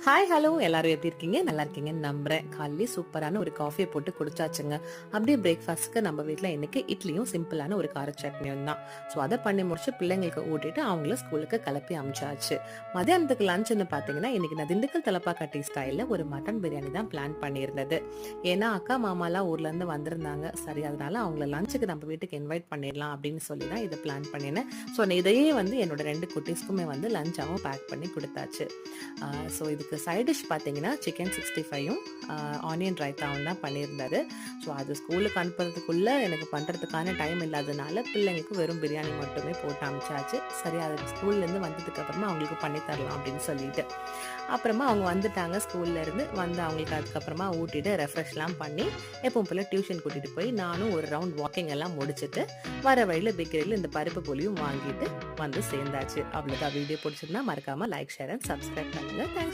Hi hello எல்லாரும் எப்படி இருக்கீங்க? நல்லா இருக்கீங்கன்னு நம்புறேன். காலையிலே சூப்பரான ஒரு காஃபியை போட்டு குடிச்சாச்சுங்க. அப்படியே பிரேக்ஃபாஸ்ட்க்கு நம்ம வீட்டில் இன்னைக்கு இட்லியும் சிம்பிளான ஒரு கார சட்னியும் தான். ஸோ அதை பண்ணி முடிச்சு பிள்ளைங்களுக்கு ஊட்டிட்டு அவங்கள ஸ்கூலுக்கு கிளப்பி அமிச்சாச்சு. மதியானத்துக்கு லஞ்சுன்னு பார்த்தீங்கன்னா இன்னைக்கு நான் திண்டுக்கல் தலப்பாக்கட்டி ஸ்டைலில் ஒரு மட்டன் பிரியாணி தான் பிளான் பண்ணியிருந்தது. ஏன்னா அக்கா மாமாலாம் ஊர்லேருந்து வந்திருந்தாங்க. சரி அதனால அவங்கள லஞ்சுக்கு நம்ம வீட்டுக்கு இன்வைட் பண்ணிடலாம் அப்படின்னு சொல்லி தான் இதை பிளான் பண்ணினேன். ஸோ இதையே வந்து என்னோட 2 குட்டீஸ்க்குமே வந்து லஞ்சாகவும் பேக் பண்ணி கொடுத்தாச்சு. ஸோ இதுக்கு சைட் டிஷ் பார்த்தீங்கன்னா சிக்கன் 65யும் ஆனியன் ரைத்தாவும் தான் பண்ணியிருந்தாரு. ஸோ அது ஸ்கூலுக்கு அனுப்புறதுக்குள்ளே எனக்கு பண்ணுறதுக்கான டைம் இல்லாதனால பிள்ளைங்களுக்கு வெறும் பிரியாணி மட்டுமே போட்டு அமிச்சாச்சு. சரி அது ஸ்கூல்லேருந்து வந்ததுக்கு அப்புறமா அவங்களுக்கு பண்ணி தரலாம் அப்படின்னு சொல்லிட்டு அப்புறமா அவங்க வந்துட்டாங்க. ஸ்கூல்லேருந்து வந்து அவங்களுக்கு அதுக்கப்புறமா ஊட்டிட்டு ரெஃப்ரெஷ்லாம் பண்ணி எப்பவும் போல் டியூஷன் கூட்டிகிட்டு போய் நானும் ஒரு ரவுண்ட் வாக்கிங் எல்லாம் முடிச்சுட்டு வர வழியில் பேக்கரியில் இந்த பருப்பு போலியும் வாங்கிட்டு வந்து சேர்ந்தாச்சு. அவ்வளோதான். வீடியோ பிடிச்சிருந்தா மறக்காமல் லைக் ஷேர் அண்ட் சப்ஸ்கிரைப் பண்ணுங்கள். தேங்க்ஸ்.